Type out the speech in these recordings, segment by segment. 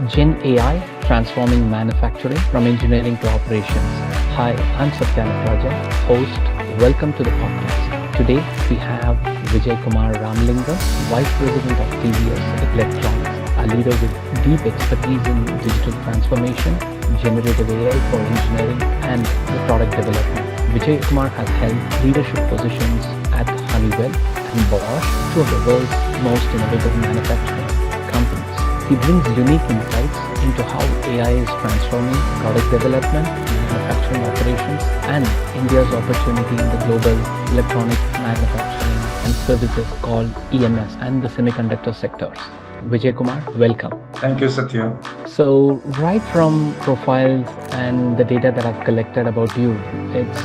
Gen AI transforming manufacturing from engineering to operations. Hi, I'm Satyana Rajan, host. Welcome to the podcast. Today we have Vijay Kumar Ramalingam, Vice President of TVS Electronics, a leader with deep expertise in digital transformation, generative AI for engineering, and the product development. Vijay Kumar has held leadership positions at Honeywell and Bosch, two of the world's most innovative manufacturing companies. He brings unique insights into how AI is transforming product development, manufacturing operations, and India's opportunity in the global electronic manufacturing and services called EMS and the semiconductor sectors. Vijay Kumar, welcome. Thank you, Satya. So, right from profiles and the data that I've collected about you, it's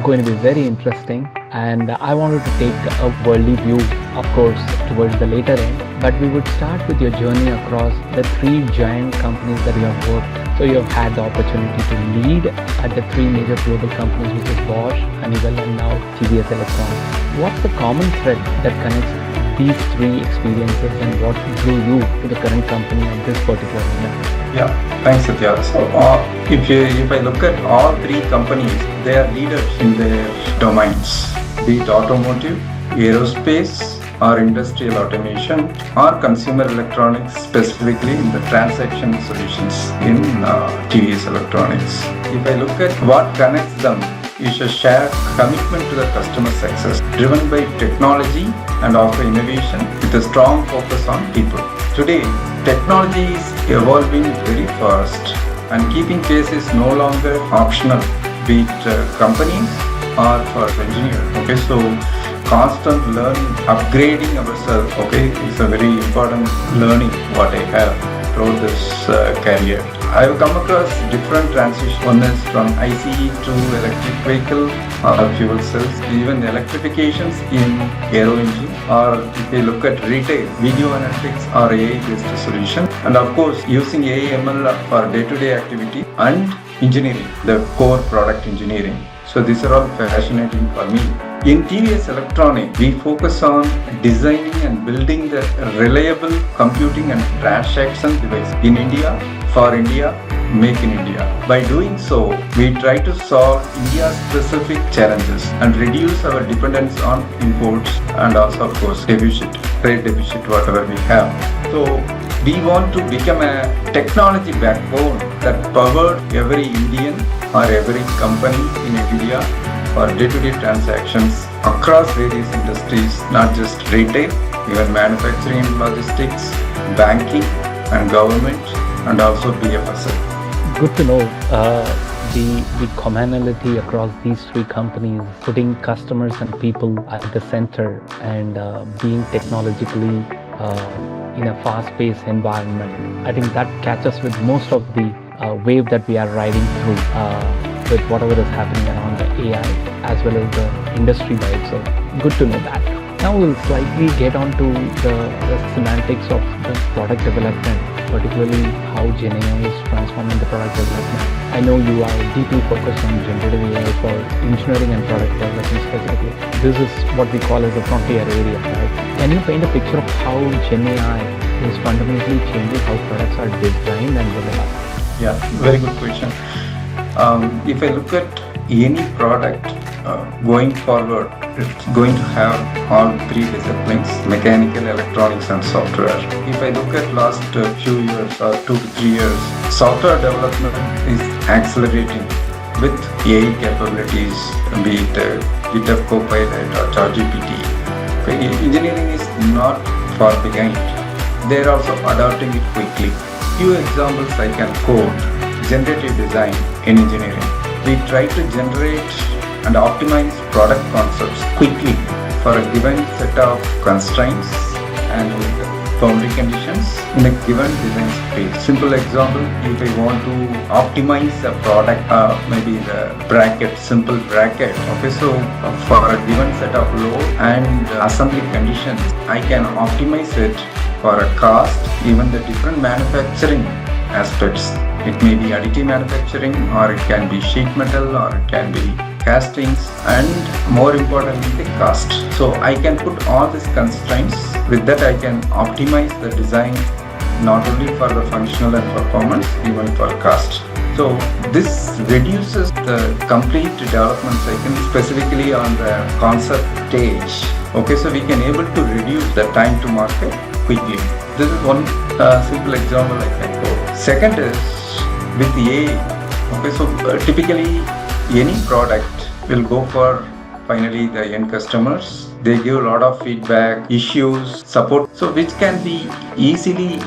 going to be very interesting. And I wanted to take a worldly view, of course, towards the later end. But we would start with your journey across the three giant companies that you have worked. So you have had the opportunity to lead at the three major global companies, which is Bosch, Honeywell, and now TVS Electronics. What's the common thread that connects these three experiences, and what drew you to the current company at this particular moment? Yeah, thanks, Satya. So, if I look at all three companies, they are leaders in their domains, be it automotive, aerospace, or industrial automation, or consumer electronics, specifically in the transaction solutions in TVS Electronics. If I look at what connects them, is a shared commitment to the customer success, driven by technology and also innovation, with a strong focus on people. Today, technology is evolving very fast, and keeping pace is no longer optional, be it companies or for engineers. Okay, so constant learning, upgrading ourselves, okay, is a very important learning what I have throughout this career. I have come across different transitions. One is from ICE to electric vehicle or fuel cells, even electrifications in aero engine, or if you look at retail, video analytics or AI-based solution, and of course using AI/ML for day-to-day activity and engineering, the core product engineering. So these are all fascinating for me. In TVS Electronics, we focus on designing and building the reliable computing and transaction device in India, for India, make in India. By doing so, we try to solve India's specific challenges and reduce our dependence on imports and also, of course, trade deficit, whatever we have. So we want to become a technology backbone that powered every Indian or every company in India for day-to-day transactions across various industries, not just retail, even manufacturing and logistics, banking and government, and also BFSI. Good to know the commonality across these three companies, putting customers and people at the center and being technologically in a fast-paced environment. I think that catches with most of the wave that we are riding through with whatever is happening around the AI as well as the industry by itself. Good to know that. Now we'll slightly get on to the semantics of the product development, particularly how Gen AI is transforming the product development. I know you are deeply focused on generative AI for engineering and product development specifically. This is what we call as the frontier area, right? Can you paint a picture of how Gen AI is fundamentally changing how products are designed and developed? Yeah, very good question. If I look at any product going forward, it's going to have all three disciplines: mechanical, electronics, and software. If I look at last few years or 2 to 3 years, software development is accelerating with AI capabilities, be it GitHub Copilot or ChatGPT. Okay, engineering is not far behind. They are also adopting it quickly. Few examples I can quote: generative design in engineering. We try to generate and optimize product concepts quickly for a given set of constraints and boundary conditions in a given design space. Simple example, if I want to optimize a product, maybe the bracket, simple bracket, okay, so for a given set of load and assembly conditions, I can optimize it for a cost, even the different manufacturing aspects. It may be additive manufacturing, or it can be sheet metal, or it can be castings, and more importantly the cost. So I can put all these constraints. With that I can optimize the design not only for the functional and performance, even for cost. So this reduces the complete development cycle, specifically on the concept stage. Okay, so we can able to reduce the time to market quickly. This is one simple example I can go. Second is with AI. Okay, so typically any product will go for finally the end customers. They give a lot of feedback, issues, support, so which can be easily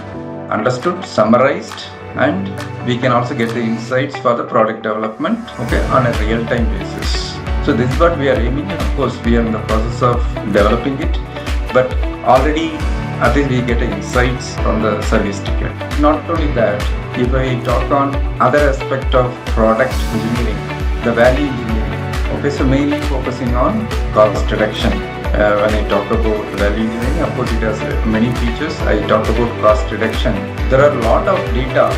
understood, summarized, and we can also get the insights for the product development, okay, on a real-time basis. So this is what we are aiming at. Of course, we are in the process of developing it, but already at least we get insights from the service ticket. Not only that, if I talk on other aspect of product engineering, the value engineering, okay, so mainly focusing on cost reduction. When I talk about value engineering, of course it has many features. I talk about cost reduction. There are a lot of data,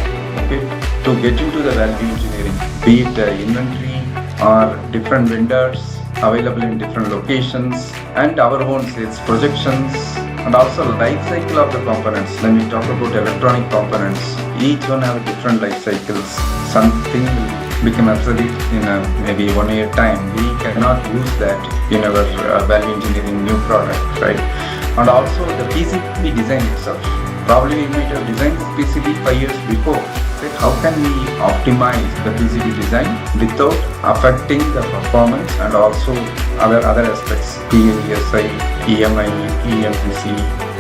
okay, to get into the value engineering, be it inventory or different vendors available in different locations, and our own sales projections, and also life cycle of the components. When we talk about electronic components, each one have different life cycles. Something will become obsolete in maybe 1 year time. We cannot use that in our value engineering new product, right? And also the PCB design itself. Probably we might have designed this PCB 5 years before. Right? How can we optimize the PCB design without affecting the performance and also other aspects, PLSI, EMI, EMC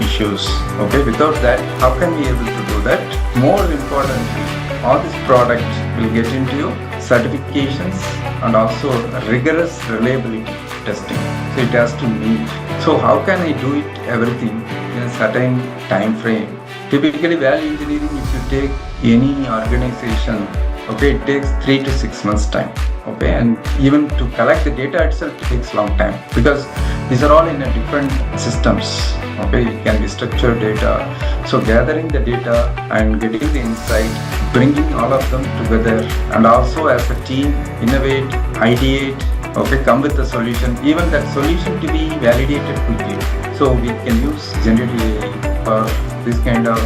issues. Okay, without that, how can we able to do that? More importantly, all this product will get into certifications and also rigorous reliability testing. So it has to meet. So how can I do it everything in a certain time frame? Typically value engineering, if you take any organization, okay, it takes 3 to 6 months time. Okay, and even to collect the data itself takes long time because these are all in a different systems. Okay, it can be structured data. So gathering the data and getting the insight, bringing all of them together, and also as a team innovate, ideate, okay, come with a solution, even that solution to be validated quickly. So we can use generative AI for this kind of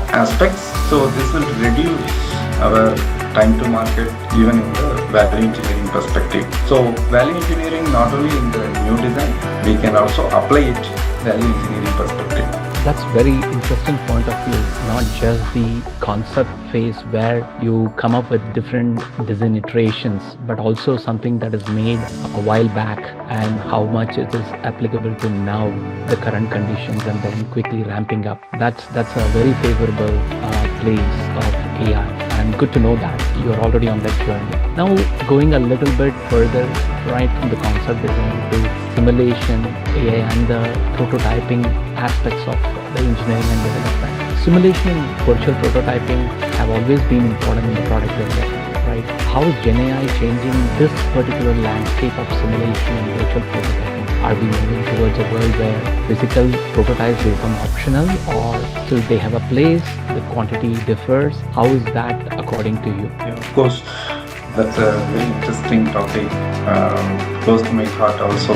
aspects. So this will reduce our time to market even in the value engineering perspective. So value engineering not only in the new design, we can also apply it value engineering perspective. That's very interesting point of view, not just the concept phase where you come up with different design iterations, but also something that is made a while back and how much it is applicable to now, the current conditions, and then quickly ramping up. That's a very favorable place of AI, and good to know that you're already on that journey. Now going a little bit further, right from the concept design to simulation, AI, and the prototyping aspects of the engineering and development. Simulation and virtual prototyping have always been important in the product development, right? How is Gen AI changing this particular landscape of simulation and virtual prototyping? Are we moving towards a world where physical prototypes become optional, or still they have a place, the quantity differs? How is that according to you? Yeah, of course, that's a very interesting topic, close to my heart also.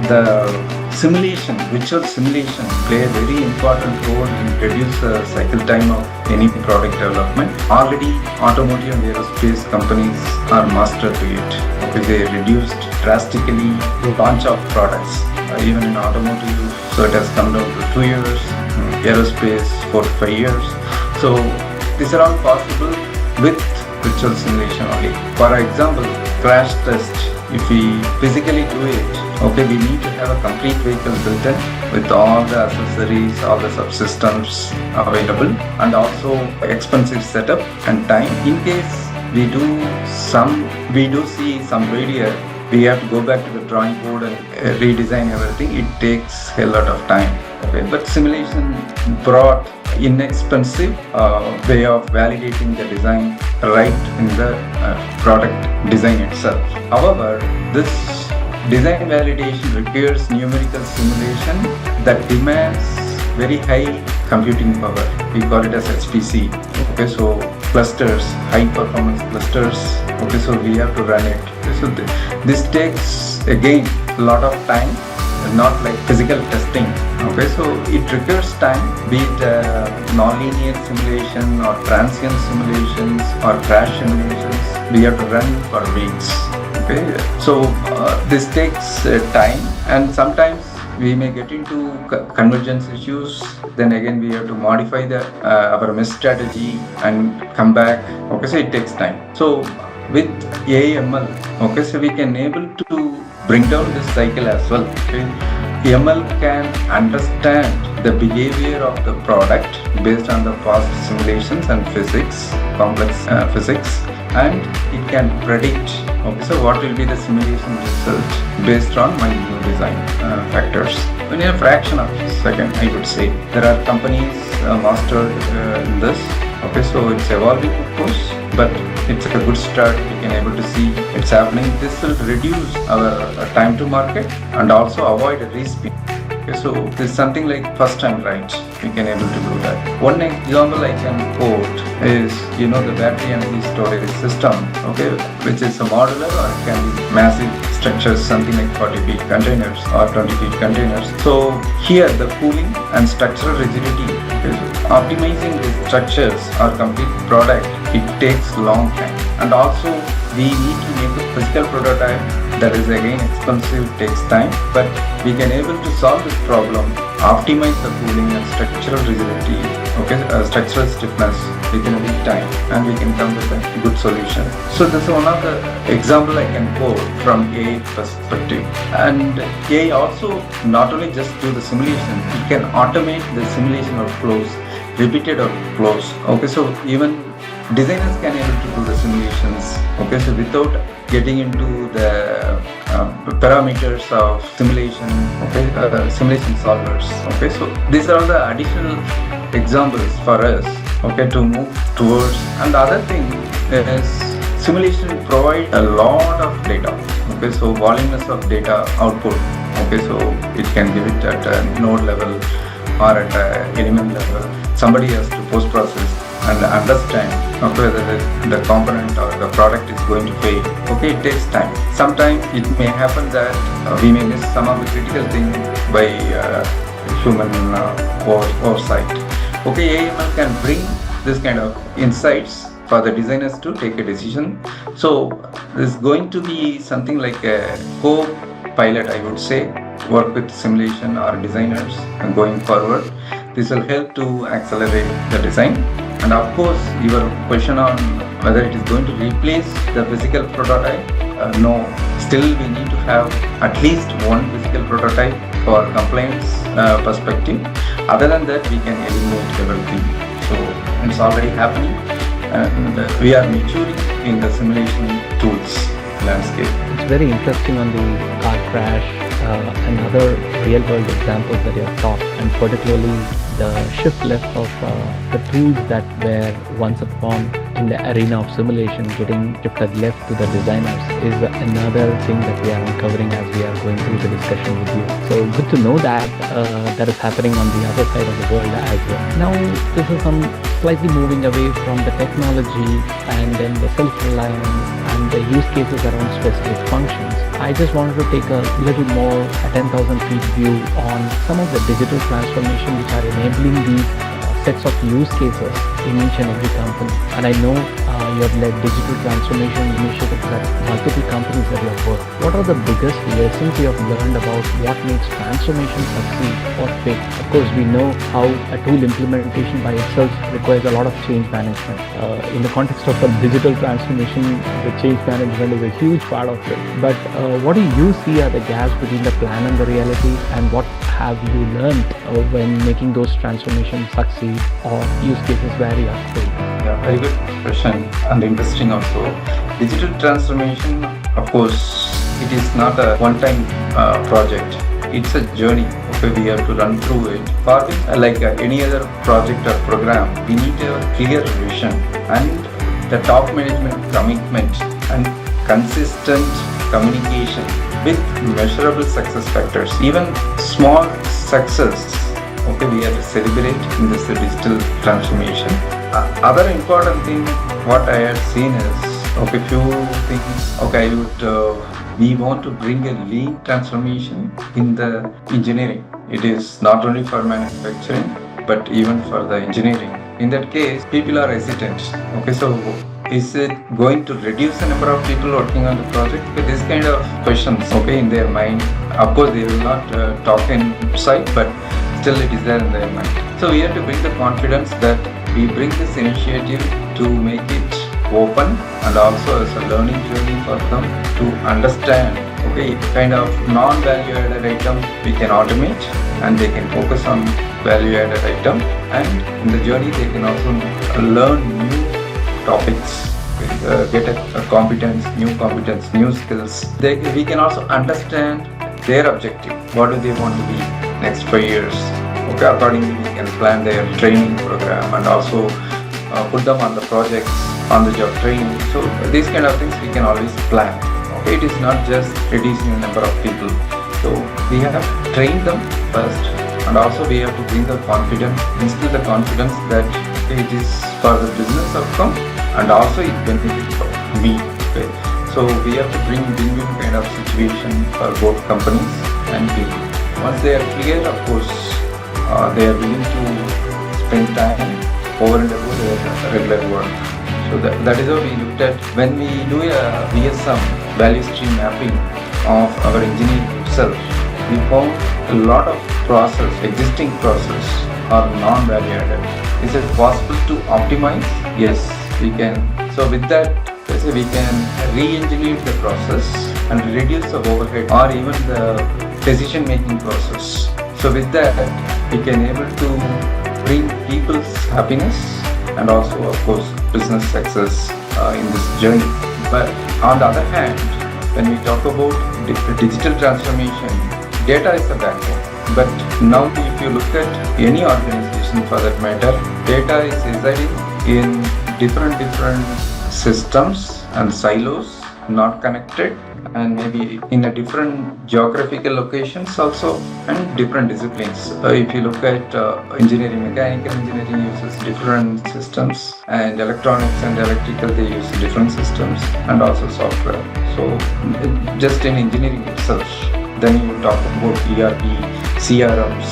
The simulation, virtual simulation play a very important role in reduce the cycle time of any product development. Already automotive and aerospace companies are master to it. Okay, they reduced drastically the launch of products. Even in automotive, so it has come down to 2 years, aerospace 4 to 5 years. So these are all possible with virtual simulation only. For example, crash test, if we physically do it, okay, we need to have a complete vehicle built in with all the accessories, all the subsystems available, and also expensive setup and time. In case we do see some failure, we have to go back to the drawing board and redesign everything. It takes a lot of time. Okay, but simulation brought inexpensive way of validating the design right in the product design itself. However, this design validation requires numerical simulation that demands very high computing power. We call it as HPC. Okay, so clusters, high performance clusters. Okay, so we have to run it. So this takes again a lot of time not like physical testing. Okay, so it requires time, be it non-linear simulation or transient simulations or crash simulations. We have to run for weeks. Okay, so this takes time, and sometimes we may get into convergence issues. Then again, we have to modify our mesh strategy and come back. Okay, so it takes time. So with AML, okay, so we can able to bring down this cycle as well. Okay, ML can understand the behavior of the product based on the past simulations and physics, complex physics, and it can predict, okay, so what will be the simulation result based on my new design factors in a fraction of a second, I would say. There are companies mastered in this. Okay, so it's evolving, of course, but it's a good start. We can able to see it's happening. This will reduce our time to market and also avoid a respeed. Okay, so this is something like first time right. We can able to do that. One example I can quote is, the battery energy storage system, okay, which is a modular or it can be massive structures, something like 40 feet containers or 20 feet containers. So here the cooling and structural rigidity, okay, optimizing the structures or complete product, it takes long time. And also we need to make a physical prototype. That is again expensive, takes time, but we can able to solve this problem, optimize the cooling and structural rigidity, okay, structural stiffness within a week time, and we can come with a good solution. So this is one of the example I can quote from AI perspective. And AI also not only just do the simulation, it can automate the simulation of flows, repeated of flows. Okay, so even designers can able to do the simulations. Okay, so without getting into the parameters of simulation, okay, simulation solvers. Okay, so these are the additional examples for us, okay, to move towards. And the other thing is simulation provide a lot of data. Okay, so voluminous of data output. Okay, so it can give it at a node level or at an element level. Somebody has to post process and understand, okay, whether the component or the product is going to fail. Okay, it takes time. Sometimes it may happen that we may miss some of the critical things by human oversight. Okay, AML can bring this kind of insights for the designers to take a decision. So this is going to be something like a co-pilot, I would say, work with simulation or designers going forward. This will help to accelerate the design. And of course, your question on whether it is going to replace the physical prototype, no. Still, we need to have at least one physical prototype for compliance perspective. Other than that, we can eliminate everything. So it's already happening, and we are maturing in the simulation tools landscape. It's very interesting on the car crash and other real-world examples that you have taught, and particularly the shift left of the tools that were once upon in the arena of simulation getting shifted left to the designers is another thing that we are uncovering as we are going through the discussion with you. So good to know that that is happening on the other side of the world as well. Now this is some slightly moving away from the technology and then the self-reliance and the use cases around specific functions. I just wanted to take a little more a 10,000 feet view on some of the digital transformation which are enabling these sets of use cases in each and every company. And I know you have led digital transformation initiatives at multiple companies that you have worked. What are the biggest lessons you have learned about what makes transformation succeed or fail? Of course, we know how a tool implementation by itself requires a lot of change management. In the context of a digital transformation, the change management is a huge part of it. But what do you see are the gaps between the plan and the reality, and what have you learned when making those transformations succeed or use cases where you have failed? Yeah, very good question and interesting also. Digital transformation, of course, it is not a one-time project. It's a journey. Okay, we have to run through it. For this, like any other project or program, we need a clear vision and the top management commitment and consistent communication with measurable success factors. Even small success, okay, we have to celebrate in this digital transformation. Other important thing what I had seen is, okay, few things, okay, I would we want to bring a lean transformation in the engineering. It is not only for manufacturing, but even for the engineering. In that case, people are hesitant. Okay, so is it going to reduce the number of people working on the project? With this kind of questions, okay, in their mind. Of course, they will not talk inside, but still it is there in their mind. So we have to bring the confidence that we bring this initiative to make it open and also as a learning journey for them to understand, okay, kind of non-value added item we can automate and they can focus on value added item, and in the journey they can also learn new topics, get a competence, new skills. We can also understand their objective. What do they want to be next 5 years? Okay, accordingly we can plan their training program and also put them on the projects, on the job training. So these kind of things we can always plan. Okay, it is not just reducing the number of people. So we have to train them first, and also we have to bring the confidence, instill the confidence that it is for the business outcome and also it benefits me. Okay. So we have to bring win-win kind of situation for both companies and people. Once they are clear, of course, they are willing to spend time over and above their regular work. So that is how we looked at when we do a VSM, value stream mapping of our engineering itself. We found a lot of existing process are non-value added. Is it possible to optimize? Yes, we can. So with that, we can re-engineer the process and reduce the overhead or even the decision-making process. So with that, we can able to bring people's happiness and also, of course, business success in this journey. But on the other hand, when we talk about digital transformation, data is the backbone. But now if you look at any organization for that matter, data is residing in different systems and silos, not connected, and maybe in a different geographical locations also, and different disciplines. If you look at engineering, mechanical engineering uses different systems, and electronics and electrical they use different systems, and also software. So just in engineering itself, then you talk about ERP, CRMs,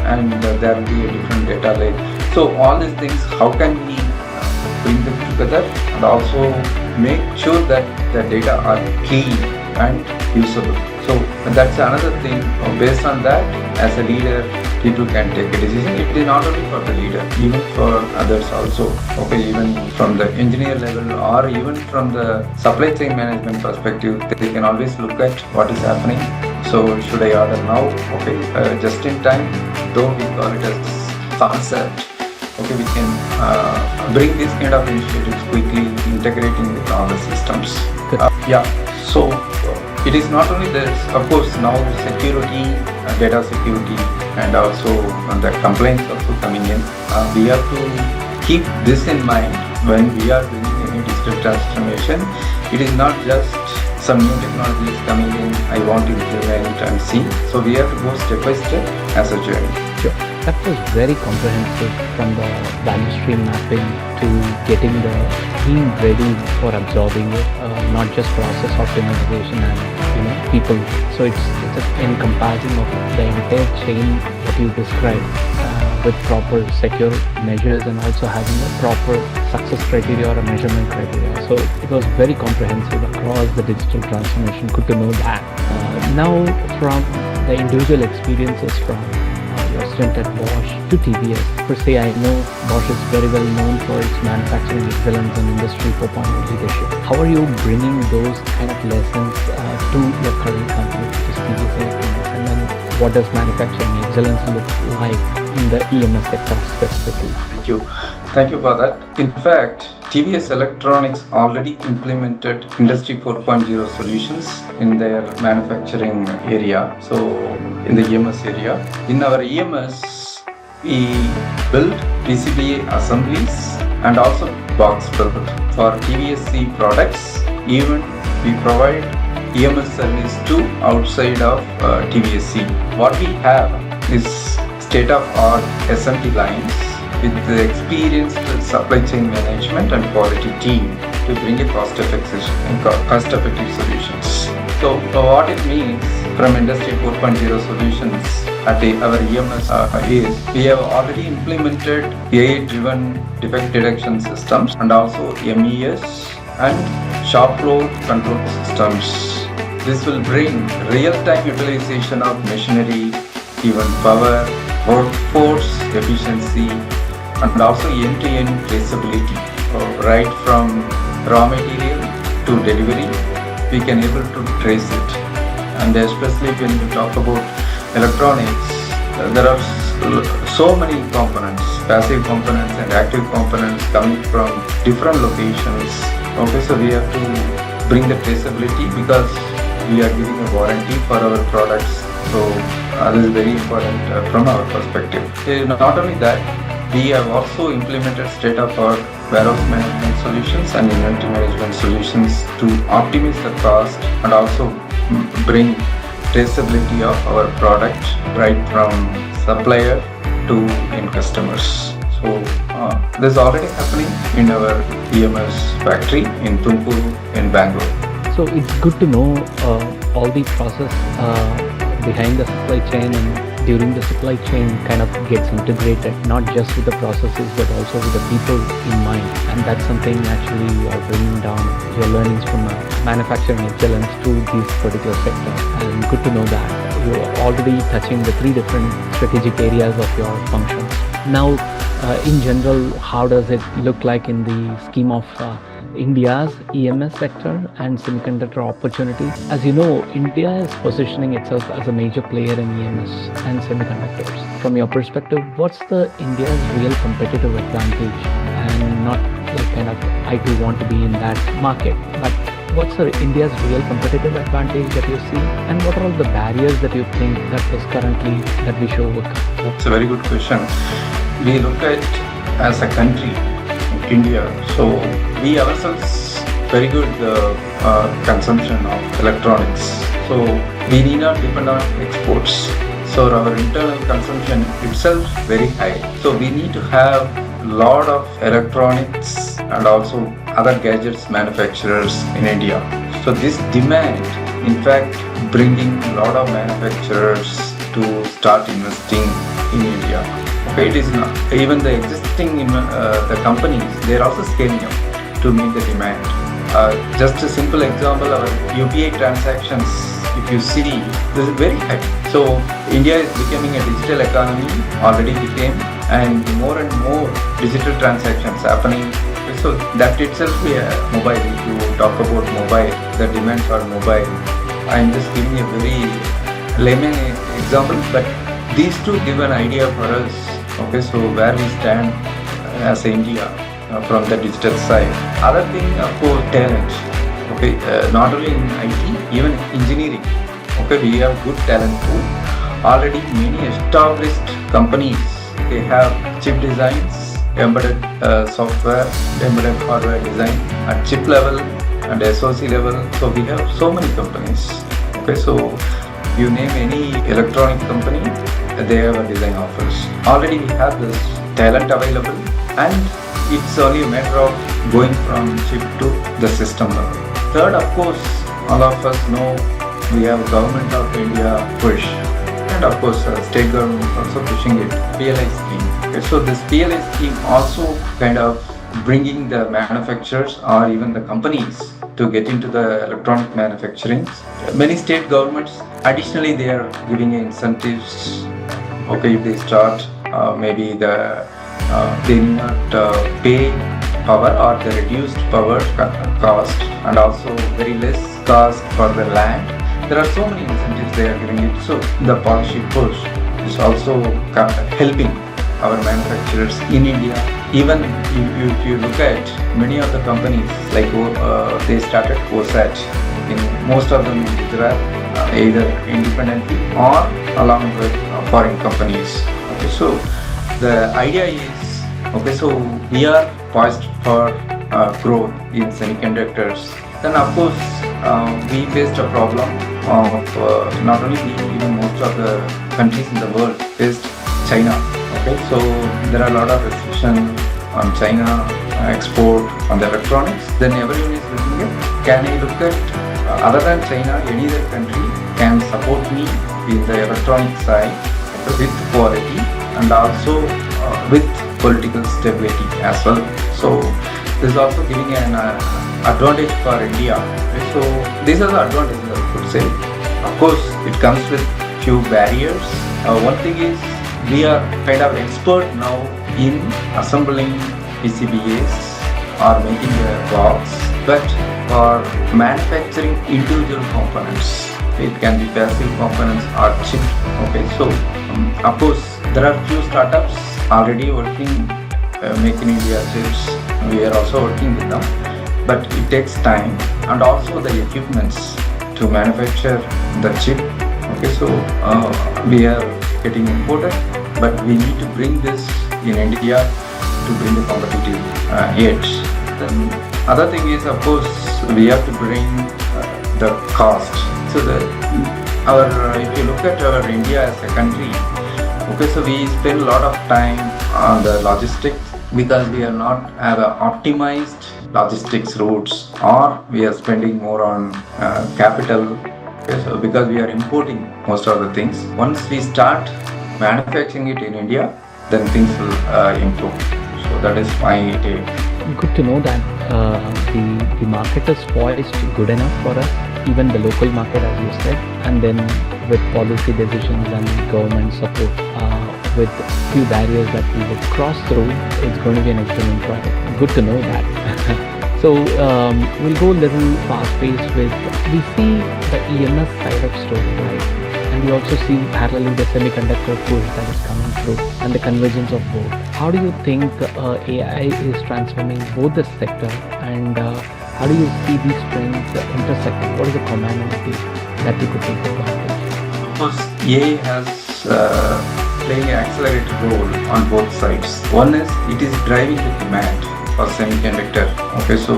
and there will be a different data lake. So all these things, how can we bring them together and also make sure that the data are clean and usable? So that's another thing. Based on that, as a leader, people can take a decision. It is not only for the leader, even for others also. Okay, even from the engineer level or even from the supply chain management perspective, they can always look at what is happening. So should I order now? Okay, just in time, though we call it as concept. Okay, we can bring this kind of initiatives quickly, integrating with all the systems. So it is not only this, of course, now security, data security, and also the complaints also coming in. We have to keep this in mind when we are doing any digital transformation. It is not just some new technology is coming in, I want to implement and see. So we have to go step by step as a journey. Sure. That was very comprehensive, from the value stream mapping to getting the team ready for absorbing it, not just process optimization and people. So it's an encompassing of the entire chain that you described, with proper secure measures and also having a proper success criteria or a measurement criteria. So it was very comprehensive across the digital transformation. Good to know that. Now from the individual experiences from your stint at Bosch to TVS. Per se, I know Bosch is very well known for its manufacturing excellence and Industry 4.0 leadership. How are you bringing those kind of lessons to your current company, which is TVS Electronics? And then what does manufacturing excellence look like in the EMS sector specifically? Thank you for that. In fact, TVS Electronics already implemented Industry 4.0 solutions in their manufacturing area. So in the EMS area. In our EMS, we build PCBA assemblies and also box build for TVSC products. Even we provide EMS service to outside of TVSC. What we have is state-of-art SMT lines with the experienced supply chain management and quality team to bring a cost-effective solutions. So what it means from Industry 4.0 solutions at our EMS is we have already implemented AI-driven defect detection systems and also MES and shop floor control systems. This will bring real-time utilization of machinery, even power, workforce efficiency, and also end-to-end traceability. Right from raw material to delivery, we can able to trace it. And especially when you talk about electronics, there are so many components, passive components and active components coming from different locations. Okay, so we have to bring the traceability because we are giving a warranty for our products. So this is very important from our perspective. Not only that, we have also implemented state-of-the-art warehouse management solutions and inventory management solutions to optimize the cost and also bring traceability of our product right from supplier to end customers. So this is already happening in our EMS factory in Tuмкuru in Bangalore. So it's good to know all the process behind the supply chain and during the supply chain kind of gets integrated, not just with the processes but also with the people in mind. And that's something actually you are bringing down your learnings from manufacturing excellence to this particular sector. And good to know that you're already touching the 3 different strategic areas of your functions. Now, in general, how does it look like in the scheme of India's EMS sector and semiconductor opportunity? As you know, India is positioning itself as a major player in EMS and semiconductors. From your perspective, what's the India's real competitive advantage? And not like kind of I do want to be in that market, but what's India's real competitive advantage that you see? And what are all the barriers that you think that is currently that we should overcome? That's a very good question. We look at as a country, India, so we ourselves very good consumption of electronics. So we need not depend on exports. So our internal consumption itself very high. So we need to have lot of electronics and also other gadgets manufacturers in India. So this demand, in fact, bringing a lot of manufacturers to start investing in India. Okay, it is not. Even the existing the companies, they are also scaling up to meet the demand. Just a simple example, our UPI transactions, if you see, this is very high. So India is becoming a digital economy, already became, and more digital transactions happening. So that itself, mobile, if you talk about mobile, the demand for mobile, I am just giving a very layman example, but these two give an idea for us, okay, so where we stand as India from the digital side. Other thing, of course, talent, okay, not only in IT, even engineering, okay, we have good talent pool. Already many established companies, they have chip designs, embedded software, embedded hardware design at chip level and SoC level. So we have so many companies. Okay, so you name any electronic company, they have a design offers. Already we have this talent available, and it's only a matter of going from chip to the system level. Third, of course, all of us know we have Government of India push, and of course state government also pushing it, PLI scheme. Okay, so this PLI scheme also kind of bringing the manufacturers or even the companies to get into the electronic manufacturing. Many state governments, additionally, they are giving incentives. Okay, if they start, maybe they need not pay power or the reduced power cost, and also very less cost for the land. There are so many incentives they are giving it. So the policy push is also helping our manufacturers in India. Even if you look at many of the companies, like they started OSAT in most of them in Gujarat, either independently or along with foreign companies. Okay, so the idea is, okay, so we are poised for growth in semiconductors. Then of course we faced a problem of not only we, even most of the countries in the world faced China. Okay, so there are a lot of restrictions on China export on the electronics. Then everyone is looking at, can I look at other than China, any other country can support me in the electronic side with quality and also with political stability as well. So this is also giving an advantage for India. So these are the advantages I could say. Of course, it comes with few barriers. One thing is we are kind of expert now in assembling PCBAs or making a box, but for manufacturing individual components, it can be passive components or chip. Okay, so of course there are few startups already working make in India chips. We are also working with them, but it takes time and also the equipments to manufacture the chip. Okay, so we are getting imported, but we need to bring this in India to bring the competitive edge. Then other thing is, of course, we have to bring the cost. So if you look at our India as a country, okay, so we spend a lot of time on the logistics because we are not have a optimized logistics routes, or we are spending more on capital. Okay, so because we are importing most of the things. Once we start manufacturing it in India, then things will improve. So that is my take. Good to know that the market is poised good enough for us, even the local market as you said, and then with policy decisions and government support, with few barriers that we would cross through, it's going to be an excellent product. Good to know that. So we'll go a little fast-paced with, we see the EMS side of story, right? And we also see parallelly the semiconductor push that is coming through and the convergence of both. How do you think AI is transforming both the sector, and how do you see these trends intersecting? What is the commonality that you could take advantage? Of course, AI has playing an accelerated role on both sides. One is it is driving the demand for semiconductor. Okay, so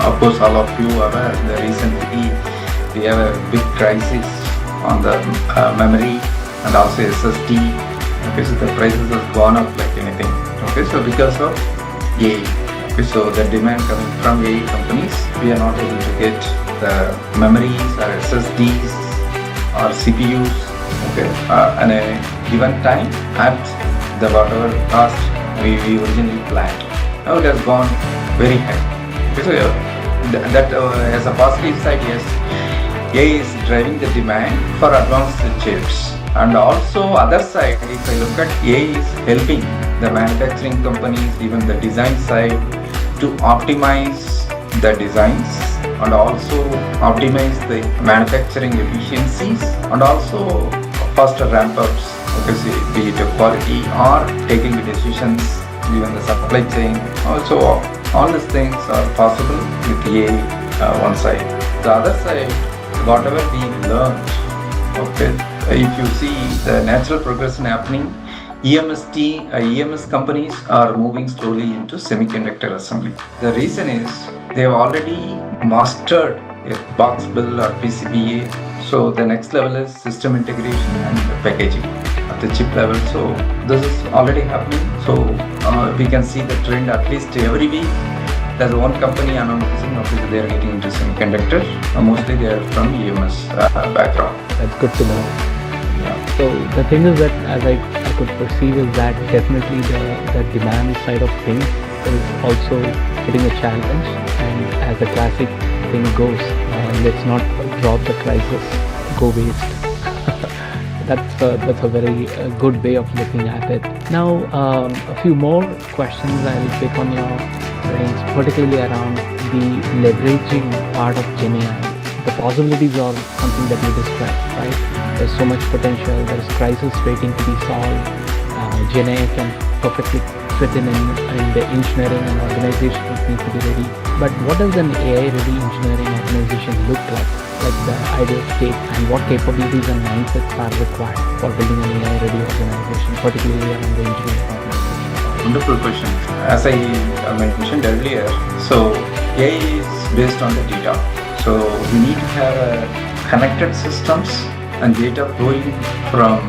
of course all of you are aware that recently we have a big crisis on the memory and also SSD. Okay, so the prices have gone up like anything. Okay, so because of AI. Okay, so the demand coming from AI companies, we are not able to get the memories or SSDs or CPUs. Okay, at a given time at the whatever cost we originally planned. Now it has gone very high. Okay, so that as a positive side, yes, AI is driving the demand for advanced chips. And also other side, if I look at AI is helping the manufacturing companies, even the design side, to optimize the designs and also optimize the manufacturing efficiencies and also faster ramp-ups, okay, be it quality or taking decisions, even the supply chain. Also, all these things are possible with AI one side. The other side, whatever we learned, okay, if you see the natural progression happening, EMS companies are moving slowly into semiconductor assembly. The reason is they have already mastered a box build or PCBA. So the next level is system integration and packaging at the chip level. So this is already happening. So we can see the trend at least every week. There's one company announcing obviously they are getting into semiconductors. Mostly they are from EMS background. That's good to know. Yeah. So the thing is that, as I could perceive, is that definitely the demand side of things is also hitting a challenge, and as the classic thing goes, let's not drop the crisis, go waste. That's a very good way of looking at it. Now, a few more questions I'll pick on your brains, particularly around the leveraging part of Gen AI. The possibilities are something that you described, right? There's so much potential, there's crisis waiting to be solved. Gen AI can perfectly fit in the engineering and organization need to be ready. But what does an AI-ready engineering organization look like? Like the ideal state, and what capabilities and mindsets are required for building an AI-ready organization, particularly around the engineering organization? Wonderful question. As I mentioned earlier, so AI is based on the data. So we need to have connected systems and data flowing from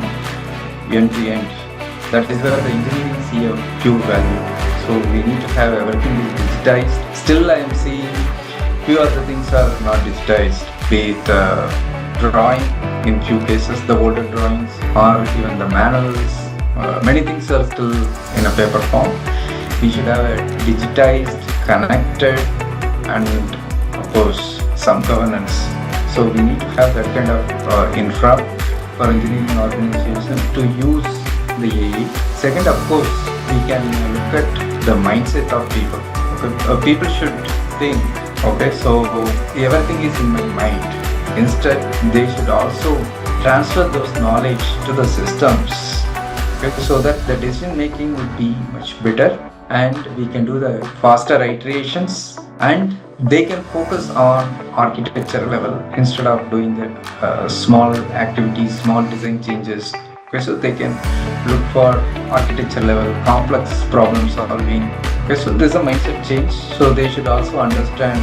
end to end. That is where the engineering see a pure value. So we need to have everything is digitized. Still, I am seeing few other things are not digitized, be it drawing in few cases, the older drawings, or even the manuals. Many things are still in a paper form. We should have a digitized, connected, and of course some governance. So we need to have that kind of infra for engineering organization to use the AI. Second, of course, we can look at the mindset of people. Okay? People should think, okay, so everything is in my mind. Instead, they should also transfer those knowledge to the systems, okay, so that the decision making would be much better, and we can do the faster iterations, and they can focus on architecture level instead of doing the small activities, small design changes. Okay, so they can look for architecture level complex problem solving. Okay, so there's a mindset change. So they should also understand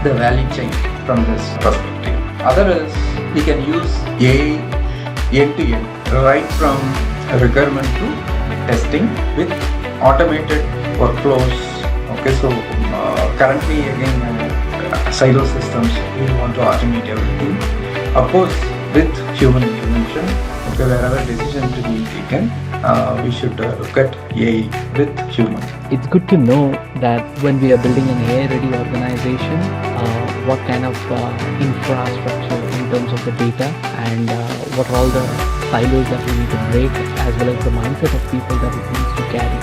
the value chain from this perspective. Other is we can use AI end to end, right from requirement to testing with automated workflows. Okay, so currently again silo systems, we want to automate everything. Of course, with human intervention, okay, wherever decisions to be taken, we should look at AI with human. It's good to know that when we are building an AI-ready organization, what kind of infrastructure in terms of the data and what are all the silos that we need to break, as well as the mindset of people that it needs to carry.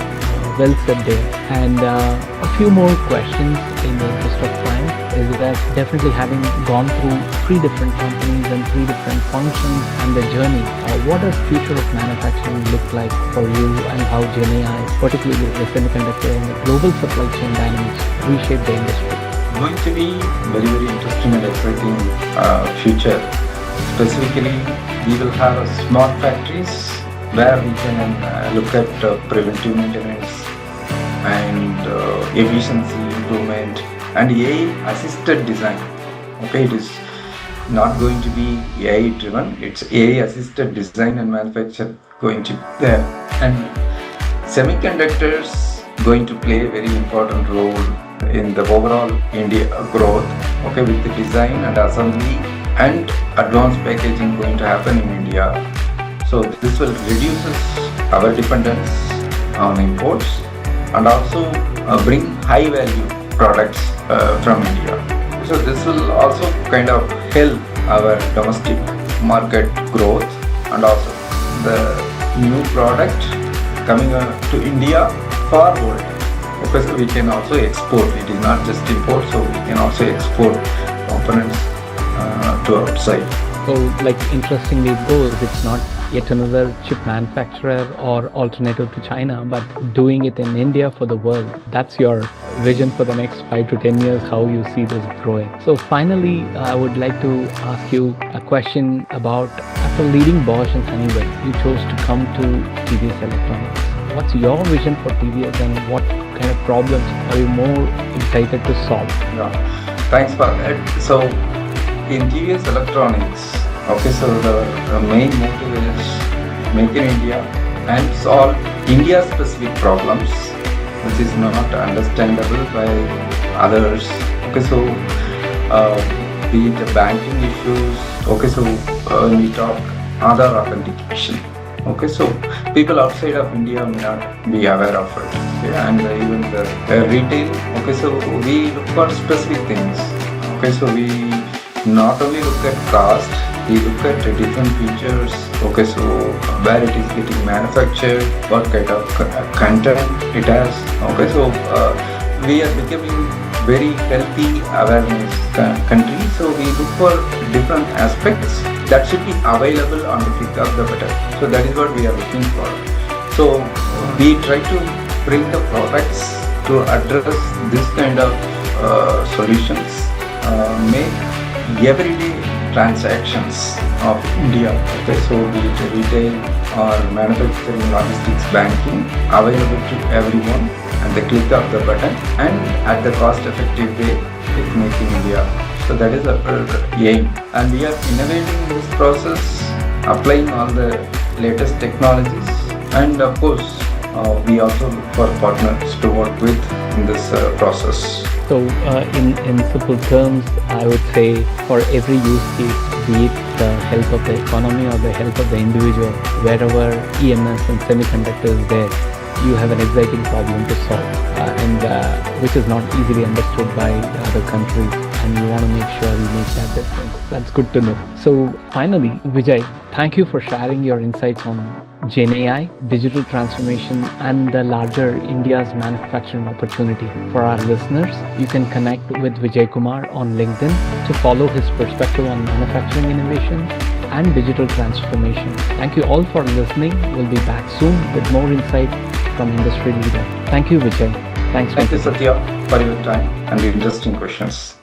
Well said there. And a few more questions in the interest of time is that definitely having gone through 3 different companies and 3 different functions and the journey, what does future of manufacturing look like for you, and how Gen AI, particularly the semiconductor and the global supply chain dynamics, reshape the industry? Going to be very, very interesting and exciting future. Specifically, we will have smart factories where we can look at preventive maintenance and efficiency improvement and AI assisted design. Okay, it is not going to be AI driven, it's AI assisted design and manufacture going to be there. And semiconductors going to play a very important role in the overall India growth. Okay, with the design and assembly and advanced packaging going to happen in India. So this will reduce our dependence on imports and also bring high value products from India. So this will also kind of help our domestic market growth and also the new product coming to India for world. Because we can also export, it is not just import, so we can also export components to outside. So, like, interestingly it goes, it's not yet another chip manufacturer or alternative to China, but doing it in India for the world. That's your vision for the next 5 to 10 years, how you see this growing. So finally, I would like to ask you a question about, after leading Bosch and Honeywell, you chose to come to TVS Electronics. What's your vision for TVS and what kind of problems are you more excited to solve? Yeah, thanks for that. So in TVS Electronics, okay, so the main motive is make in India and solve India specific problems which is not understandable by others. Okay, so be it the banking issues, okay, so when we talk Aadhaar authentication, okay, so people outside of India may not be aware of it. Okay, and even the retail, okay, so we look for specific things. Okay, so we not only look at cost, we look at the different features. Okay, so where it is getting manufactured, what kind of content it has. Okay, so we are becoming very healthy awareness country. So we look for different aspects that should be available on the click of the button. So that is what we are looking for. So we try to bring the products to address this kind of solutions, make everyday transactions of India. Okay, so be it retail or manufacturing, logistics, banking, available to everyone at the click of the button and at the cost effective way with Make in India. So that is our aim, and we are innovating in this process, applying all the latest technologies And of course, we also look for partners to work with in this process. So, in simple terms, I would say for every use case, be it the health of the economy or the health of the individual, wherever EMS and semiconductor is there, you have an exciting problem to solve, and which is not easily understood by other countries, and you want to make sure you make that difference. That's good to know. So, finally, Vijay, thank you for sharing your insights on Gen AI, digital transformation, and the larger India's manufacturing opportunity. For our listeners, you can connect with Vijay Kumar on LinkedIn to follow his perspective on manufacturing innovation and digital transformation. Thank you all for listening. We'll be back soon with more insight from industry leader. Thank you, Vijay. Thank you, Satya, for your time and the interesting questions.